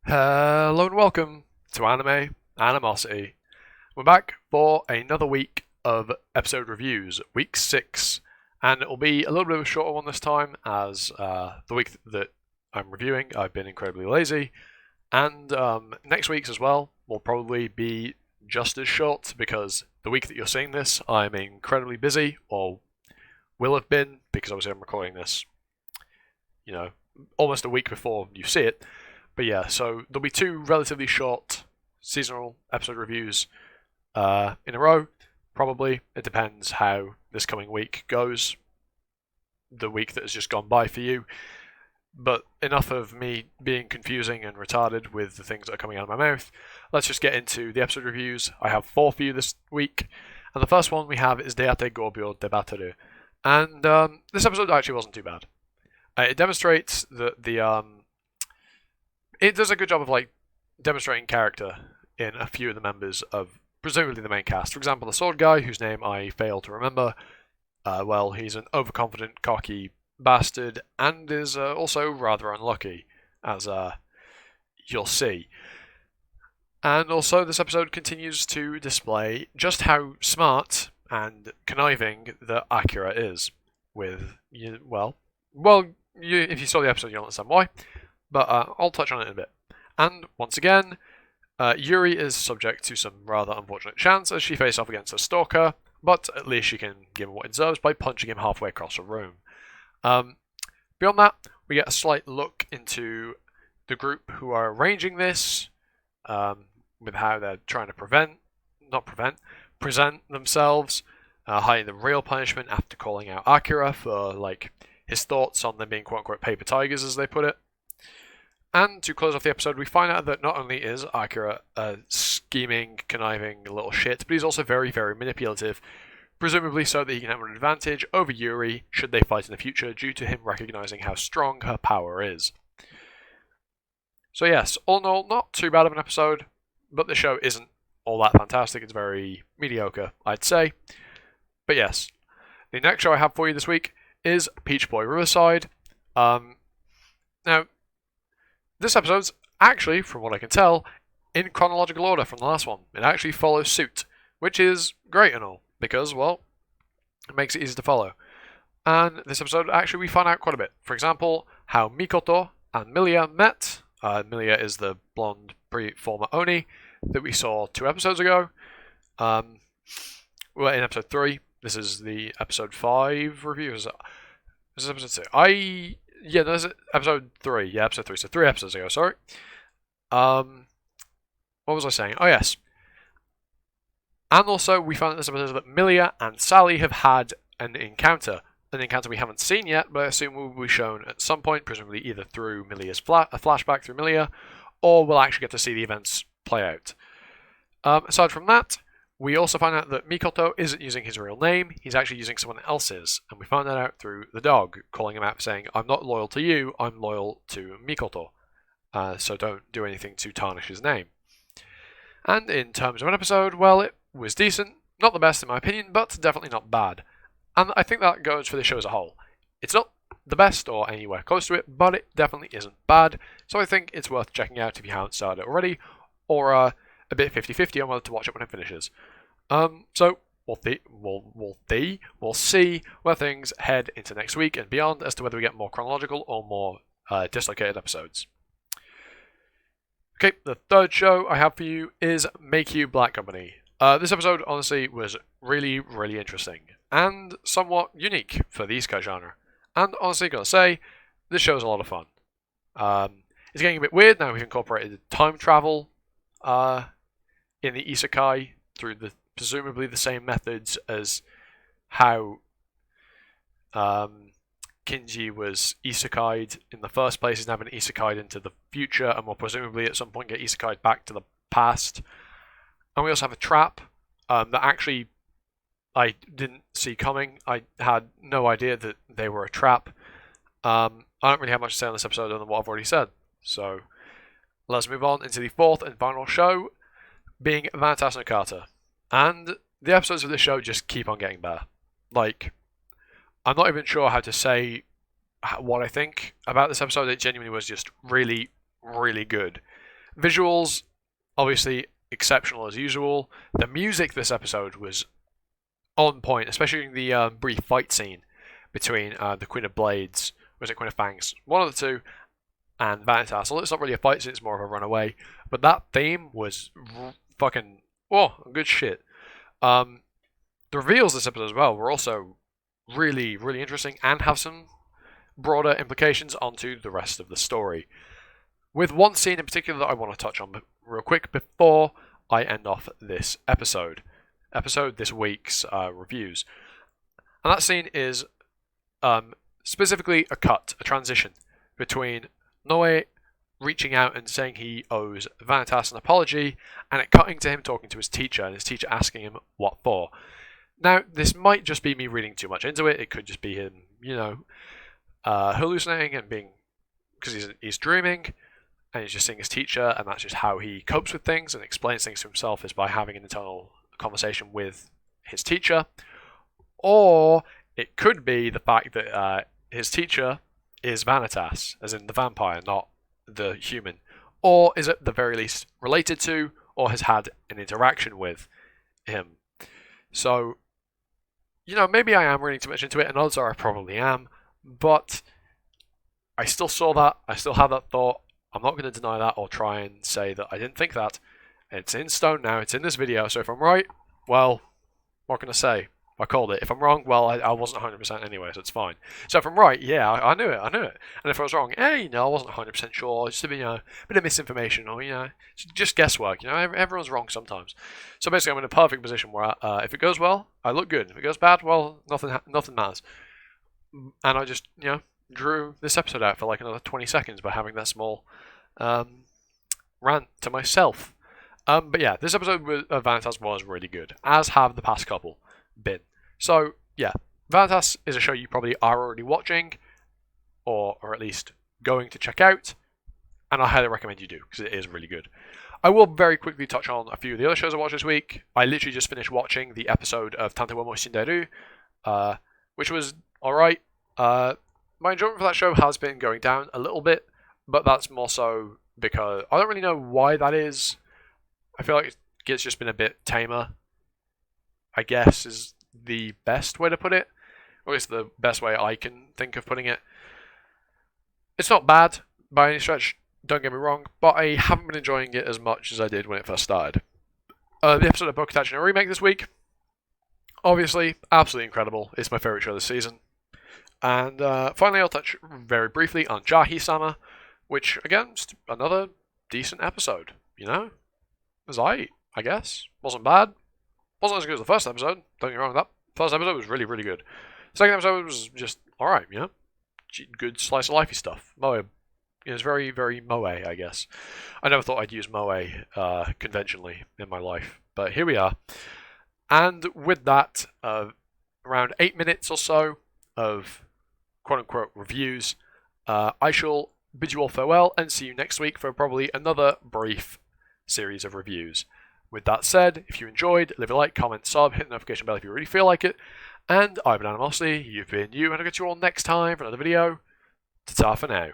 Hello and welcome to Anime Animosity. We're back for another week of episode reviews, week 6, and it'll be a little bit of a shorter one this time as the week that I'm reviewing I've been incredibly lazy, and next week's as well will probably be just as short because the week that you're seeing this I'm incredibly busy, or will have been, because obviously I'm recording this, almost a week before you see it. But yeah, so there'll be two relatively short seasonal episode reviews in a row. Probably. It depends how this coming week goes. The week that has just gone by for you. But enough of me being confusing and retarded with the things that are coming out of my mouth. Let's just get into the episode reviews. I have 4 for you this week. And the first one we have is Deate Gobiod Debateru. And this episode actually wasn't too bad. It demonstrates that it does a good job of demonstrating character in a few of the members of presumably the main cast. For example, the sword guy, whose name I fail to remember. He's an overconfident, cocky bastard, and is also rather unlucky, as you'll see. And also, this episode continues to display just how smart and conniving that Akira is. If you saw the episode, you'll understand why. But I'll touch on it in a bit. And once again, Yuri is subject to some rather unfortunate chance as she faces off against a stalker, but at least she can give him what he deserves by punching him halfway across the room. Beyond that, we get a slight look into the group who are arranging this, with how they're trying to present themselves, hiding the real punishment after calling out Akira for his thoughts on them being quote-unquote paper tigers, as they put it. And to close off the episode, we find out that not only is Akira a scheming, conniving little shit, but he's also very, very manipulative, presumably so that he can have an advantage over Yuri should they fight in the future, due to him recognizing how strong her power is. So yes, all in all, not too bad of an episode, but the show isn't all that fantastic. It's very mediocre, I'd say. But yes, the next show I have for you this week is Boy Riverside. Now, this episode's actually, from what I can tell, in chronological order from the last one. It actually follows suit, which is great and all, because, well, it makes it easy to follow. And this episode, actually, we find out quite a bit. For example, how Mikoto and Milia met. Milia is the blonde former Oni that we saw 2 episodes ago. In episode 3. This is the episode 5 review. This is episode 2. This is episode 3. Yeah, episode 3. So 3 episodes ago, sorry. What was I saying? Oh, yes. And also, we found in this episode that Milia and Sally have had an encounter. An encounter we haven't seen yet, but I assume will be shown at some point, presumably either through Milia's a flashback through Milia, or we'll actually get to see the events play out. Aside from that, we also find out that Mikoto isn't using his real name, he's actually using someone else's, and we find that out through the dog, calling him out saying, "I'm not loyal to you, I'm loyal to Mikoto, so don't do anything to tarnish his name." And in terms of an episode, well, it was decent, not the best in my opinion, but definitely not bad. And I think that goes for the show as a whole. It's not the best or anywhere close to it, but it definitely isn't bad, so I think it's worth checking out if you haven't started it already, or a bit 50-50 on whether to watch it when it finishes. So we'll see where things head into next week and beyond as to whether we get more chronological or more dislocated episodes. Okay, the third show I have for you is Make You Black Company. This episode honestly was really, really interesting and somewhat unique for the isekai genre. And honestly, gotta say, this show is a lot of fun. It's getting a bit weird now. We've incorporated time travel in the isekai through presumably the same methods as how Kinji was isekai'd in the first place. He's now been isekai'd into the future and will presumably at some point get isekai'd back to the past. And we also have a trap that actually I didn't see coming. I had no idea that they were a trap. I don't really have much to say on this episode other than what I've already said. So let's move on into the 4th and final show, being Mantas and Carter. And the episodes of this show just keep on getting better. I'm not even sure how to say what I think about this episode. It genuinely was just really, really good. Visuals, obviously exceptional as usual. The music this episode was on point, especially in the brief fight scene between the Queen of Blades, was it Queen of Fangs? One of the two, and Vanitas. Well, it's not really a fight scene, it's more of a runaway. But that theme was fucking, good shit. The reveals this episode as well were also really, really interesting and have some broader implications onto the rest of the story. With one scene in particular that I want to touch on real quick before I end off this this week's reviews. And that scene is specifically a transition between Noe reaching out and saying he owes Vanitas an apology, and it cutting to him talking to his teacher, and his teacher asking him what for. Now, this might just be me reading too much into it. It could just be him, hallucinating and being, because he's dreaming, and he's just seeing his teacher, and that's just how he copes with things and explains things to himself, is by having an internal conversation with his teacher. Or it could be the fact that his teacher is Vanitas, as in the vampire, not the human. Or is at the very least related to, or has had an interaction with him. So, maybe I am reading too much into it, and odds are I probably am, but I still saw that, I still have that thought. I'm not going to deny that or try and say that I didn't think that. It's in stone now, it's in this video, so if I'm right, well, what can I say? I called it. If I'm wrong, well, I wasn't 100% anyway, so it's fine. So if I'm right, yeah, I knew it. And if I was wrong, I wasn't 100% sure, just a bit of misinformation, or, just guesswork, everyone's wrong sometimes. So basically, I'm in a perfect position where, if it goes well, I look good. If it goes bad, well, nothing matters. And I just, drew this episode out for like another 20 seconds by having that small rant to myself. But yeah, this episode of Vanitas was really good, as have the past couple been. So yeah, Vanitas is a show you probably are already watching, or at least going to check out, and I highly recommend you do, because it is really good. I will very quickly touch on a few of the other shows I watched this week. I literally just finished watching the episode of Tante Womo Shinderu, which was alright. My enjoyment for that show has been going down a little bit, but that's more so because I don't really know why that is. I feel like it's just been a bit tamer, I guess, is the best way to put it. Or at least the best way I can think of putting it. It's not bad by any stretch, don't get me wrong, but I haven't been enjoying it as much as I did when it first started. The episode of Boku no Remake this week, obviously, absolutely incredible. It's my favourite show this season. And finally, I'll touch very briefly on Jahi-sama, which, again, just another decent episode, It was aight, I guess. Wasn't bad. Wasn't as good as the first episode, don't get me wrong, that first episode was really, really good. Second episode was just alright, Good slice of lifey stuff. Moe. It was very, very moe, I guess. I never thought I'd use moe conventionally in my life, but here we are. And with that, around 8 minutes or so of quote-unquote reviews, I shall bid you all farewell and see you next week for probably another brief series of reviews. With that said, if you enjoyed, leave a like, comment, sub, hit the notification bell if you really feel like it. And I've been Animosity, you've been you, and I'll get you all next time for another video. Ta-ta for now.